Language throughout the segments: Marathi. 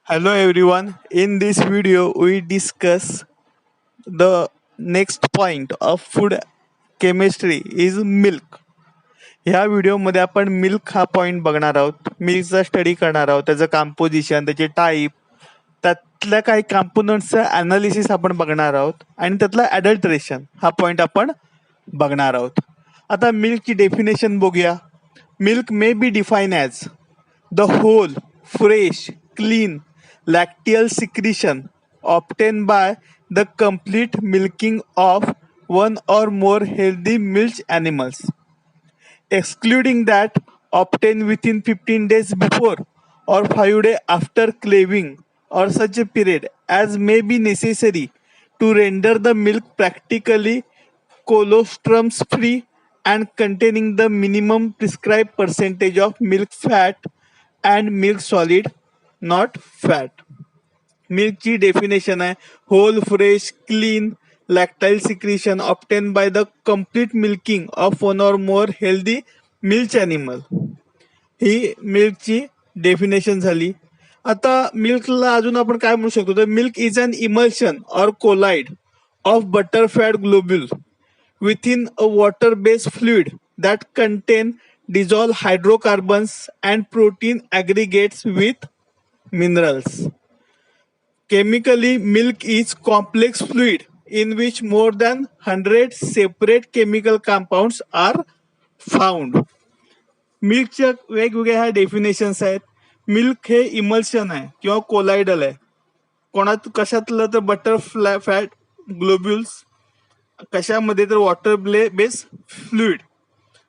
Hello everyone. In this video, we discuss the next point of food chemistry is milk. ह्या व्हिडिओमध्ये आपण मिल्क हा पॉइंट बघणार आहोत. मिल्कचा स्टडी करणार आहोत. त्याचं कंपोजिशन, त्याचे टाईप, त्यातल्या काही कंपोनंट्सचं अनालिसिस आपण बघणार आहोत आणि त्यातलं ॲडल्ट्रेशन हा पॉइंट आपण बघणार आहोत. आता मिल्कची डेफिनेशन बघूया. Milk may be define as the whole, fresh, clean lacteal secretion obtained by the complete milking of one or more healthy milch animals, excluding that obtained within 15 days before or 5 days after calving or such a period as may be necessary to render the milk practically colostrum free and containing the minimum prescribed percentage of milk fat and milk solid, not fat. मिल्कची डेफिनेशन आहे whole fresh clean lacteal secretion obtained by the complete milking of one or more healthy milch animal. ही मिल्कची डेफिनेशन झाली. आता मिल्कला अजून आपण काय म्हणू शकतो तर milk is an emulsion or colloid of butter fat globule within a water-based fluid that contain dissolved hydrocarbons and protein aggregates with minerals. Chemically, milk is complex fluid in which more than 100 separate chemical compounds are found. मिल्कच्या वेगवेगळ्या ह्या डेफिनेशन्स आहेत. मिल्क हे इमल्शन आहे किंवा कोलायडल आहे. कशातलं तर बटर फॅट ग्लोब्युल्स, कशामध्ये तर वॉटर बेस फ्लुइड,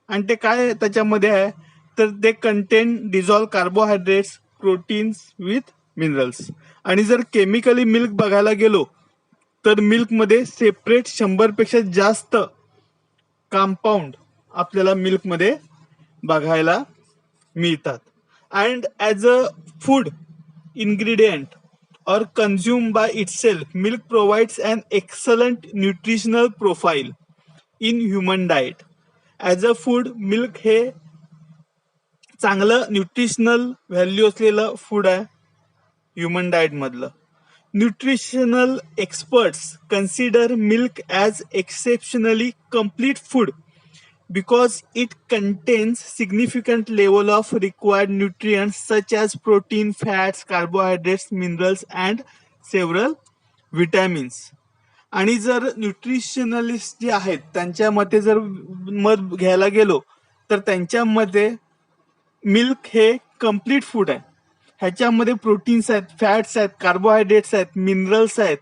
आणि ते काय त्याच्यामध्ये आहे तर ते content dissolve carbohydrates proteins with minerals. आणि जर केमिकली मिल्क बघायला गेलो तर मिल्कमध्ये सेपरेट 100पेक्षा जास्त कंपाऊंड आपल्याला मिल्कमध्ये बघायला मिळतात. And as a food ingredient or consumed by itself, milk provides an excellent nutritional profile in human diet. As a food, milk हे चांगलं न्यूट्रिशनल व्हॅल्यू असलेलं फूड आहे ह्युमन डाएट मधलं. Nutritional experts consider milk as exceptionally complete food because it contains significant level of required nutrients such as protein, fats, carbohydrates, minerals and several vitamins. आणि जर न्यूट्रिशनलिस्ट जे आहेत त्यांच्या मते जर मत घ्यायला गेलो तर त्यांच्या मते मिल्क हे कम्प्लीट फूड आहे. ह्याच्यामध्ये प्रोटीन्स आहेत, फॅट्स आहेत, कार्बोहायड्रेट्स आहेत, मिनरल्स आहेत,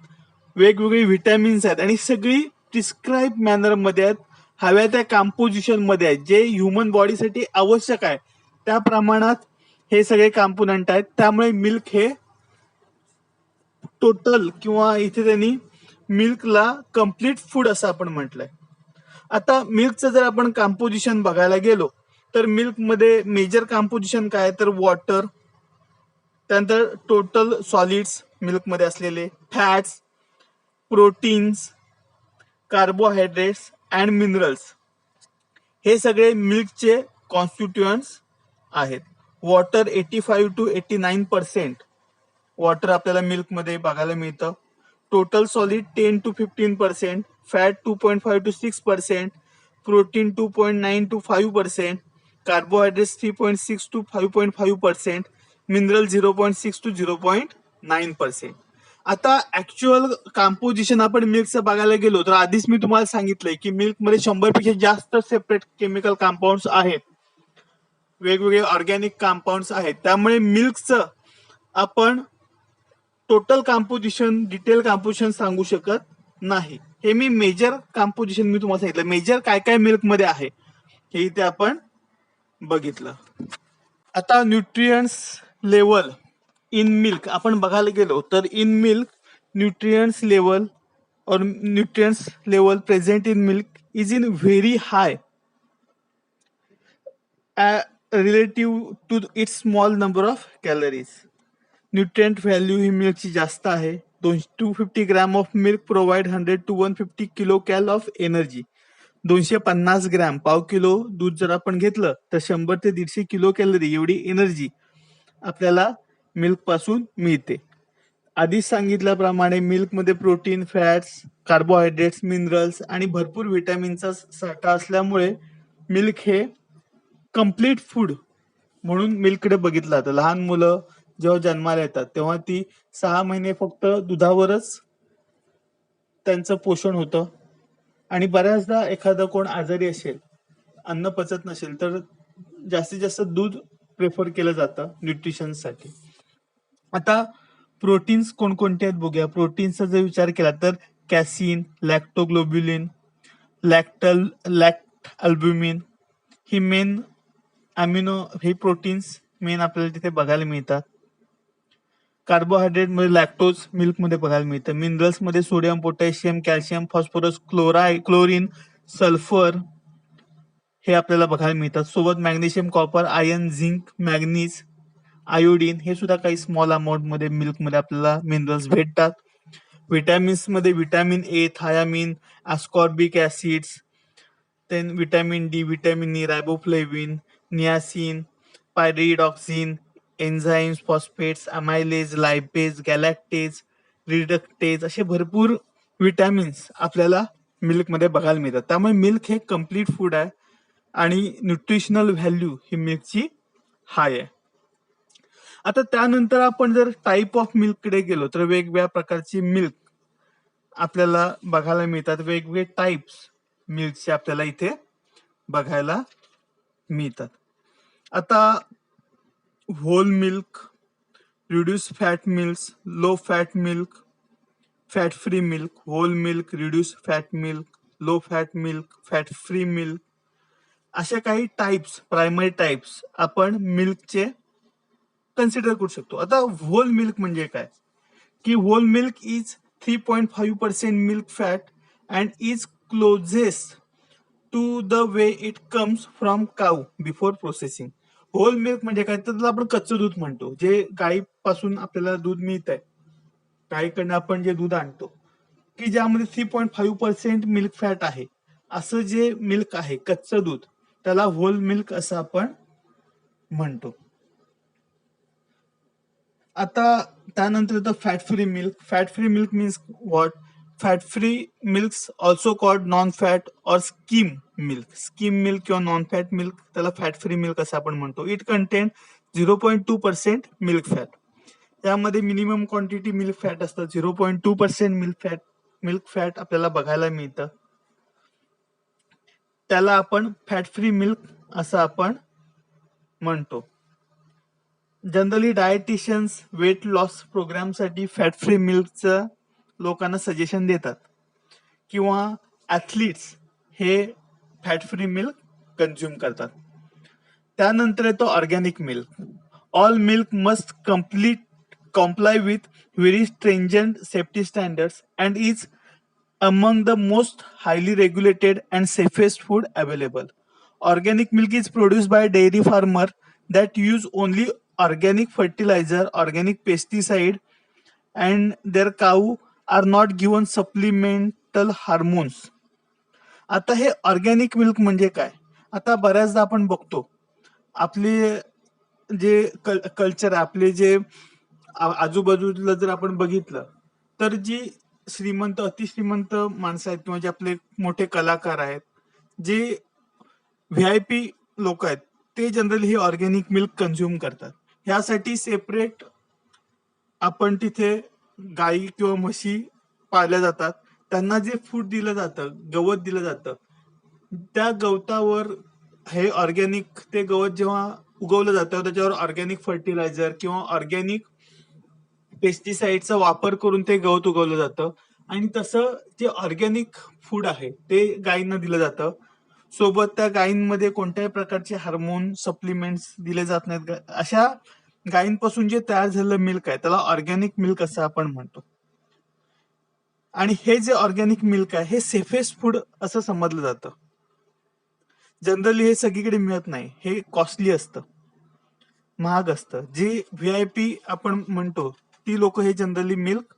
वेगवेगळे व्हिटॅमिन्स आहेत आणि सगळी प्रिस्क्राईब मॅनरमध्ये आहेत, हव्या त्या कॉम्पोजिशन मध्ये आहेत, जे ह्युमन बॉडीसाठी आवश्यक आहे त्या प्रमाणात हे सगळे कॉम्पोनंट आहेत. त्यामुळे मिल्क हे टोटल किंवा इथे त्यांनी मिल्कला कम्प्लीट फूड असं आपण म्हटलंय. आता मिल्कचं जर आपण कॉम्पोजिशन बघायला गेलो तर मिल्कमध्ये मेजर कॉम्पोजिशन काय तर वॉटर, त्यानंतर टोटल सॉलिड्स मिल्कमध्ये असलेले, fats, proteins, carbohydrates and minerals, हे सगळे मिल्कचे कॉन्स्टिट्युएंट्स आहेत. वॉटर 85 to 89% वॉटर आपल्याला मिल्कमध्ये बघायला मिळतं. Total solid 10 to 15%, fat 2.5 to 6%, protein 2.9 to 5%, carbohydrates 3.6 to 5.5%, mineral 0.6 to 0.9%. आता ऍक्च्युअल कॉम्पोजिशन आपण मिल्कचं बघायला गेलो तर आधीच मी तुम्हाला सांगितलंय की मिल्कमध्ये 100पेक्षा जास्त सेपरेट केमिकल कंपाऊंड्स आहेत, वेगवेगळे ऑर्गॅनिक कंपाऊंड्स आहेत. त्यामुळे मिल्कचं आपण टोटल कॉम्पोजिशन, डिटेल कॉम्पोजिशन सांगू शकत नाही. हे मी मेजर कॉम्पोजिशन मी तुम्हाला सांगितलं, मेजर काय काय मिल्कमध्ये आहे हे इथे आपण बघितलं. आता न्यूट्रियंट्स लेवल इन मिल्क आपण बघायला गेलो तर इन मिल्क न्यूट्रियंट्स लेवल और nutrients level present in milk is in very high relative to its small number of calories. Nutrient value ही मिल्कची जास्त आहे. 250 gram of milk provide 100 to 150 kilo cal of energy. 250 gram, पाव किलो दूध जर आपण घेतलं तर 100 ते 150 किलो कॅलरी एवढी एनर्जी आपल्याला मिल्क पासून मिळते. आधीच सांगितल्याप्रमाणे मिल्कमध्ये प्रोटीन, फॅट्स, कार्बोहायड्रेट्स, मिनरल्स आणि भरपूर विटॅमिनचा साठा असल्यामुळे मिल्क हे कम्प्लीट फूड म्हणून मिल्ककडे बघितलं जातं. लहान मुलं जेव्हा जन्माला येतात तेव्हा ती 6 महिने फक्त दुधावरच त्यांचं पोषण होतं आणि बऱ्याचदा एखादं कोण आजारी असेल, अन्न पचत नसेल तर जास्तीत जास्त दूध प्रेफर केलं जातं न्यूट्रिशनसाठी. आता प्रोटीन्स कोणकोणते आहेत बघूया. प्रोटीन्सचा जर विचार केला तर कॅसिन, लॅक्टोग्लोब्युलिन, लॅक्ट अल्ब्युमिन ही मेन अमिनो हे प्रोटीन्स मेन आपल्याला तिथे बघायला मिळतात. कार्बोहायड्रेट मध्ये लॅक्टोज मिल्कमध्ये बघायला मिळतं. मिनरल्स मध्ये sodium, potassium, calcium, phosphorus, chlorine, sulphur हे आपल्याला बघायला मिळतात. सोबत magnesium, copper, iron, zinc, manganese, iodine हे सुद्धा काही स्मॉल अमाऊंट मध्ये मिल्कमध्ये आपल्याला मिनरल्स भेटतात. विटॅमिन्स मध्ये vitamin A, thiamine, ascorbic acids, then vitamin D, vitamin E, riboflavin, niacin, pyridoxine, enzymes, phosphates, amylase, lipase, galactase, reductase असे भरपूर विटॅमिन्स आपल्याला मिल्कमध्ये बघायला मिळतात. त्यामुळे मिल्क हे कम्प्लीट फूड आहे आणि न्यूट्रिशनल व्हॅल्यू ही मिल्कची हाय आहे. आता त्यानंतर आपण जर टाईप ऑफ मिल्ककडे गेलो तर वेगवेगळ्या प्रकारची मिल्क आपल्याला बघायला मिळतात. वेगवेगळे टाइप्स मिल्कचे आपल्याला इथे बघायला मिळतात. आता whole milk, reduce fat milk, low fat milk, fat free milk, whole milk, reduce fat milk, low fat milk, fat free milk अशा काही टाइप्स, प्रायमरी टाइप्स आपण मिल्कचे कन्सिडर करू शकतो. आता होल मिल्क म्हणजे काय की whole milk is 3.5% milk fat and is closest to the way it comes from cow before processing. Whole milk म्हणजे काय तर त्याला आपण कच्चं दूध म्हणतो, जे गाईपासून आपल्याला दूध मिळत आहे, गाईकडनं आपण जे दूध आणतो की ज्यामध्ये 3.5% मिल्क फॅट आहे, असं जे मिल्क आहे कच्चं दूध त्याला होल मिल्क असं आपण म्हणतो. आता त्यानंतर येतं fat free milk. Fat free milk means what? Fat free milks also called non fat और स्कीम मिल्क. स्कीम मिल्क किंवा नॉन फॅट मिल्क त्याला फॅट फ्री मिल्क असं आपण म्हणतो. It content 0.2% milk fat. त्यामध्ये मिनिमम क्वांटिटी मिल्क फॅट असतं. 0.2% मिल्क फॅट आपल्याला बघायला मिळतं. त्याला आपण फॅट फ्री मिल्क असं आपण म्हणतो. जनरली डायटिशियन्स वेट लॉस प्रोग्रामसाठी फॅट फ्री मिल्कचं लोकांना सजेशन देतात किंवा ॲथलीट्स हे फॅट फ्री मिल्क कन्झ्युम करतात. त्यानंतर येतो organic milk. All milk must comply with very stringent safety standards and is among the most highly regulated and safest food available. Organic milk is produced by dairy farmer that use only organic fertilizer, organic pesticide, and their cow are not given supplemental hormones. आता हे ऑर्गॅनिक मिल्क म्हणजे काय? आता बऱ्याचदा आपण बघतो आपले जे कल्चर आहे, आपले जे आजूबाजूला जर आपण बघितलं तर जी श्रीमंत, अतिश्रीमंत माणसं आहेत किंवा जे आपले मोठे कलाकार आहेत, जे VIP लोक आहेत, ते जनरली हे ऑर्गॅनिक मिल्क कन्झ्युम करतात. ह्यासाठी सेपरेट आपण तिथे गाई किंवा म्हशी पाळल्या जातात. त्यांना जे फूड दिलं जातं, गवत दिलं जातं, त्या गवतावर हे ऑर्गॅनिक ते गवत जेव्हा उगवलं जातं त्याच्यावर ऑर्गॅनिक फर्टिलायझर किंवा ऑर्गॅनिक पेस्टिसाइडचा वापर करून ते गवत उगवलं जातं आणि तसं जे ऑर्गॅनिक फूड आहे ते गायींना दिलं जातं. सोबत त्या गायींमध्ये कोणत्याही प्रकारचे हार्मोन सप्लिमेंट्स दिले जात नाहीत. अशा गायींपासून जे तयार झालेलं मिल्क आहे त्याला ऑर्गॅनिक मिल्क असं आपण म्हणतो. आणि हे जे ऑर्गॅनिक मिल्क आहे हे सेफेस्ट फूड असं समजलं जातं. जनरली हे सगळीकडे मिळत नाही, हे कॉस्टली असतं, महाग असतं. जी VIP आपण म्हणतो ती लोक हे जनरली मिल्क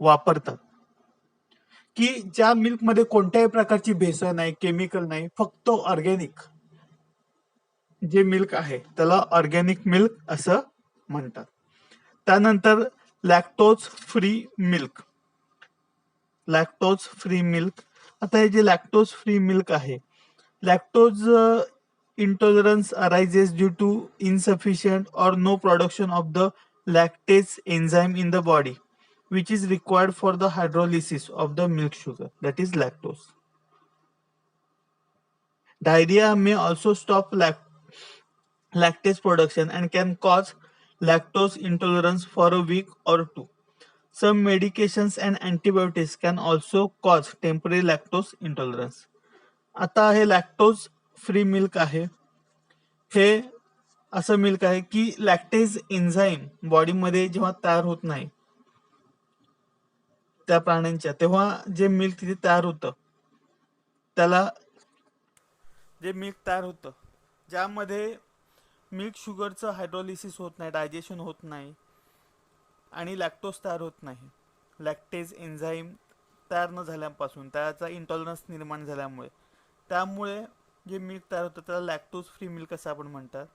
वापरतात की ज्या मिल्क मध्ये कोणत्याही प्रकारची भेसळ नाही, केमिकल नाही, फक्त ऑर्गॅनिक जे मिल्क आहे त्याला ऑर्गॅनिक मिल्क असं म्हणतात. त्यानंतर lactose free milk. Lactose free milk. आता हे जे लॅक्टोज फ्री मिल्क आहे, lactose intolerance arises due to insufficient or no production of the lactase enzyme in the body, which is required for the hydrolysis of the milk sugar, that is lactose. Diarrhea may also stop lactase production and can cause lactose intolerance for a week or two. Some medications and antibiotics can also cause temporary lactose intolerance. आता हे लॅक्टोज फ्री मिल्क आहे, हे असं मिल्क आहे की लॅक्टेज एन्झाईम बॉडीमध्ये जेव्हा तयार होत नाही त्या प्राण्यांच्या, तेव्हा जे मिल्क तिथे तयार होतं त्याला, जे मिल्क तयार होतं ज्यामध्ये मिल्क शुगरचं हायड्रोलिसिस होत नाही, डायजेशन होत नाही आणि लॅक्टोज तयार होत नाही, लॅक्टेज एन्झाईम तयार न झाल्यापासून त्याचा इंटॉलरन्स निर्माण झाल्यामुळे, त्यामुळे जे मिल्क तयार होतं त्याला लॅक्टोज फ्री मिल्क असं आपण म्हणतात.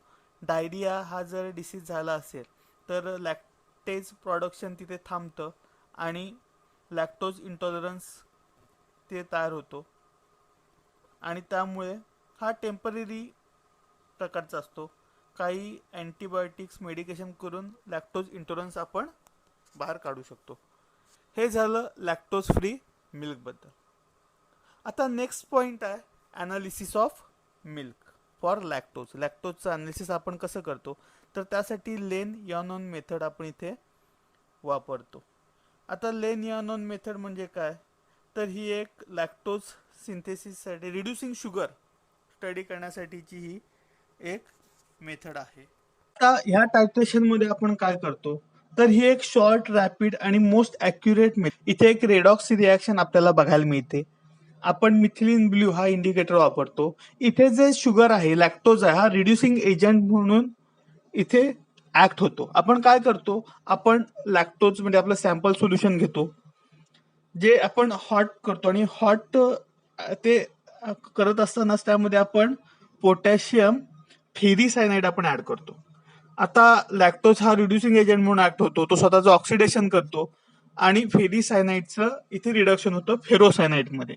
डायरिया हा जर डिसीज झाला असेल तर लॅक्टेज प्रोडक्शन तिथे थांबतं आणि लॅक्टोज इंटॉलरन्स ते तयार होतो आणि त्यामुळे हा टेम्पररी प्रकारचा असतो. काही अँटीबायोटिक्स मेडिकेशन करून लॅक्टोज इंटॉलरन्स आपण बाहेर काढू शकतो. हे झालं लॅक्टोज फ्री मिल्कबद्दल. आता नेक्स्ट पॉईंट आहे analysis of milk for lactose. लॅक्टोजचं ॲनालिसिस आपण कसं करतो तर त्यासाठी लेन यॉनॉन मेथड आपण इथे वापरतो. आता लेन यॉनॉन मेथड म्हणजे काय तर ही एक लॅक्टोज सिंथेसिससाठी रिड्युसिंग शुगर स्टडी करण्यासाठीची ही एक मेथड आहे. आता ह्या टायट्रेशन मध्ये आपण काय करतो तर ही एक शॉर्ट, रॅपिड आणि मोस्ट ॲक्युरेट मेथड. इथे एक रेडॉक्स रिॲक्शन आपल्याला बघायला मिळते. आपण मिथिलीन ब्ल्यू हा इंडिकेटर वापरतो. इथे जे शुगर आहे, लॅक्टोज आहे, हा रिड्युसिंग एजंट म्हणून इथे ऍक्ट होतो. आपण काय करतो, आपण लॅक्टोज मध्ये आपलं सॅम्पल सोल्युशन घेतो, जे आपण हॉट करतो आणि हॉट ते करत असतानाच त्यामध्ये आपण पोटॅशियम फेरीसायनाइड आपण ऍड करतो. आता लॅक्टोज हा रिड्युसिंग एजंट म्हणून ऍक्ट होतो, तो स्वतःचं ऑक्सिडेशन करतो आणि फेरीसायनाइडचं इथे रिडक्शन होतं फेरोसायनाइड मध्ये.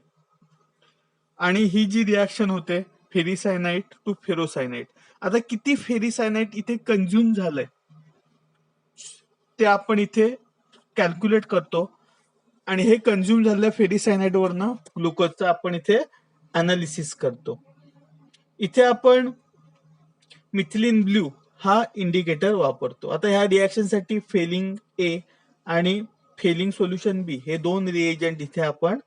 आणि ही जी रिॲक्शन होते फेरीसायनाइड टू फेरोसायनाइड, आता किती फेरीसायनाइड इथे कंझ्युम झालंय ते आपण इथे कॅल्क्युलेट करतो आणि हे कंझ्युम झालेल्या फेरीसायनाइड वरनं ग्लुकोजचं आपण इथे अनालिसिस करतो. इथे आपण मिथिलीन ब्ल्यू हा इंडिकेटर वापरतो. आता ह्या रिॲक्शनसाठी फेलिंग ए आणि फेलिंग सोल्युशन बी हे दोन रिएजंट इथे आपण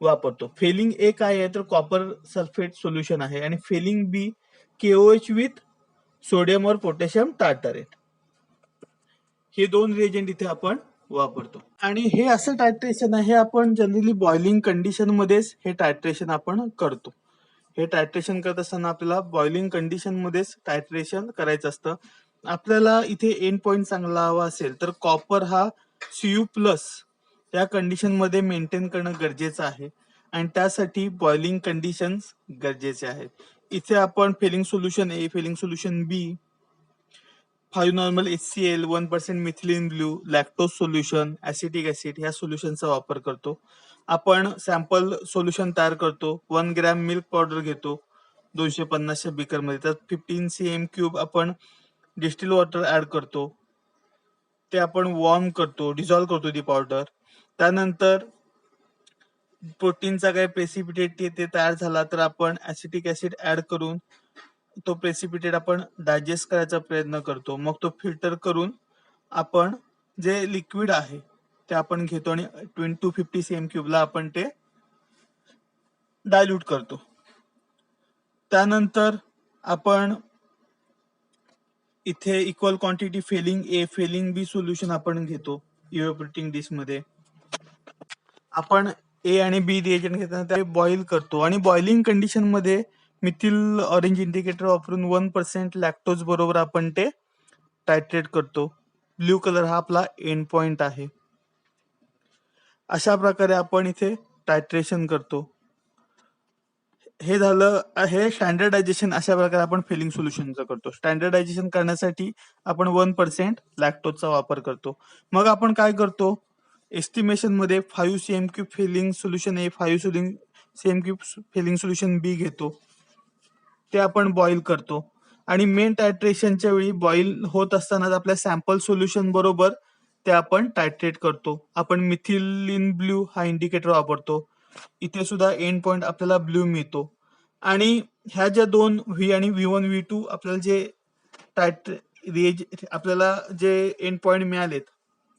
वापरतो. फेलिंग ए काय आहे तर कॉपर सल्फेट सोल्युशन आहे आणि Fehling B KOH with sodium और पोटॅशियम टार्टारेट, हे दोन रिएजंट इथे आपण वापरतो. आणि हे असं टायट्रेशन आहे, आपण जनरली बॉइलिंग कंडिशन मध्येच हे टायट्रेशन आपण करतो. हे टायट्रेशन करत असताना आपल्याला बॉइलिंग कंडिशन मध्येच टायट्रेशन करायचं असतं. आपल्याला इथे एंड पॉइंट चांगला हवा असेल तर कॉपर हा Cu+ या कंडिशन मध्ये मेंटेन करणं गरजेचं आहे आणि त्यासाठी बॉइलिंग कंडिशन्स गरजेचे आहेत. इथे आपण फेलिंग सोल्युशन ए, फेलिंग सोल्युशन बी, 5 normal HCl, 1% methylene blue, lactose solution, acetic acid ह्या सोल्युशनचा वापर करतो. आपण सॅम्पल सोल्युशन तयार करतो. 1 ग्रॅम मिल्क पावडर घेतो 250 बीकर मध्ये, त्यात 15 cm³ आपण डिस्टिल वॉटर ऍड करतो. ते आपण वॉर्म करतो, डिझॉल्व्ह करतो ती पावडर. त्यानंतर प्रोटीनचा काही प्रेसिपिटेट ते तयार झाला तर आपण ऍसिटिक ऍसिड ऍड करून तो प्रेसिपिटेट आपण डायजेस्ट करायचा प्रयत्न करतो. मग तो फिल्टर करून आपण जे लिक्विड आहे ते आपण घेतो आणि 20 to 50 cm³ ला आपण ते डायल्यूट करतो. त्यानंतर आपण इथे equal quantity Fehling A, Fehling B solution आपण घेतो इव्हॅपोरेटिंग डिश मध्ये. आपण ए आणि बी रिएजंट घेताना ते बॉईल करतो आणि बॉइलिंग कंडिशन मध्ये मिथिल ऑरेंज इंडिकेटर वापरून 1% लॅक्टोज बरोबर आपण ते टायट्रेट करतो. ब्ल्यू कलर हा आपला एंड पॉइंट आहे. अशा प्रकारे आपण इथे टायट्रेशन करतो. हे झालं, हे स्टँडर्डायझेशन अशा प्रकारे आपण फिलिंग सोल्युशनचं करतो. स्टँडर्डायझेशन करण्यासाठी आपण 1% लॅक्टोजचा वापर करतो. मग आपण काय करतो, एस्टिमेशन मध्ये 5 cm³ फिलिंग सोल्युशन ए, 5 cm³ फिलिंग सोल्युशन बी घेतो, ते आपण बॉईल करतो आणि मेन टायट्रेशनच्या वेळी बॉईल होत असतानाच आपल्या सॅम्पल सोल्युशन बरोबर ते आपण टायट्रेट करतो. आपण मिथिलीन ब्ल्यू हा इंडिकेटर वापरतो. इथे सुद्धा एंड पॉइंट आपल्याला ब्ल्यू मिळतो आणि ह्या ज्या दोन व्ही आणि V1 V2 आपल्याला जे आपल्याला जे एंड पॉइंट मिळालेत,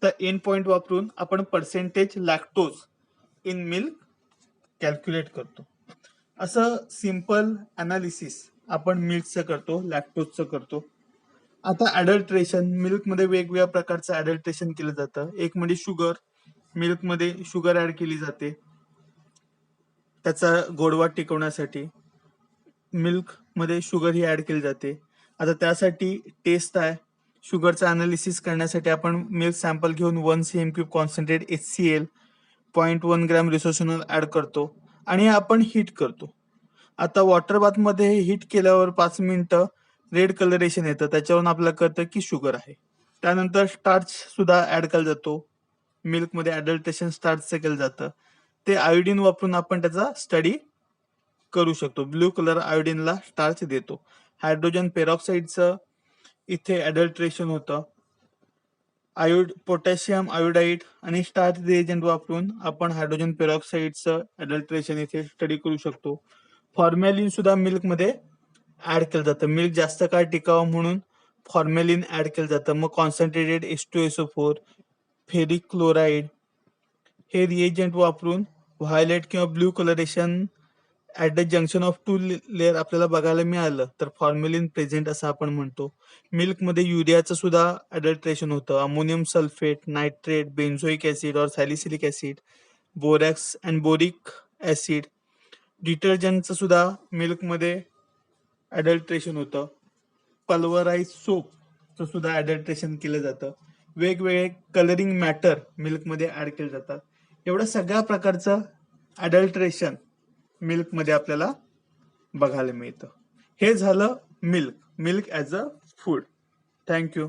त्या एंड पॉइंट वापरून आपण percentage lactose in milk calculate करतो. असं सिंपल अनालिसिस आपण मिल्कचं करतो, लॅक्टोजचं करतो. आता अडल्ट्रेशन, मिल्कमध्ये वेगवेगळ्या प्रकारचं अडल्ट्रेशन केलं जातं. एक म्हणजे शुगर, मिल्कमध्ये शुगर ऍड केली जाते त्याचा गोडवा टिकवण्यासाठी. मिल्क मध्ये शुगर ही ऍड केली जाते. आता त्यासाठी टेस्ट आहे, शुगरचं अनालिसिस करण्यासाठी आपण मिल्क सॅम्पल घेऊन 1 cm³ concentrate HCl 0.1 gram resorcinol add करतो आणि आपण हीट करतो. आता वॉटर बाथ मध्ये हीट केल्यावर 5 मिनिटं रेड कलरेशन येतं, त्याच्यावरून आपल्याला कळतं की शुगर आहे. त्यानंतर स्टार्च सुद्धा ऍड केला जातो. मिल्कमध्ये अडल्ट्रेशन स्टार्चचं केलं जातं. ते आयोडीन वापरून आपण त्याचा स्टडी करू शकतो. ब्ल्यू कलर आयोडीनला स्टार्च देतो. हायड्रोजन पेरॉक्साईडचं इथे अडल्ट्रेशन होतं. पोटॅशियम आयोडाईड आणि स्टार्च रिएजंट वापरून आपण हायड्रोजन पेरॉक्साईडचं अडल्ट्रेशन इथे स्टडी करू शकतो. फॉर्मॅलिन सुद्धा मिल्कमध्ये ऍड केलं जातं. मिल्क जास्त काळ टिकावं म्हणून फॉर्मॅलिन ऍड केलं जातं. मग कॉन्सन्ट्रेटेड H2SO4, फेरिक क्लोराईड हे रिएजंट वापरून व्हायलेट किंवा blue colouration at the junction of 2 layer आपल्याला बघायला मिळालं तर फॉर्मॅलिन प्रेझेंट असं आपण म्हणतो. मिल्कमध्ये युरियाचं सुद्धा अडल्ट्रेशन होतं. Ammonium sulphate, nitrate, benzoic acid और salicylic acid, borax and boric acid. डिटर्जंटचं सुद्धा मिल्कमध्ये अडल्ट्रेशन होतं. पल्वराइज सोपचं सुद्धा अडल्ट्रेशन केलं जातं. वेगवेगळे कलरिंग मॅटर मिल्कमध्ये ऍड केले जातात. एवढ्या सगळ्या प्रकारचं अडल्ट्रेशन मिल्कमध्ये आपल्याला बघायला मिळतं. हे झालं milk as a food. Thank you.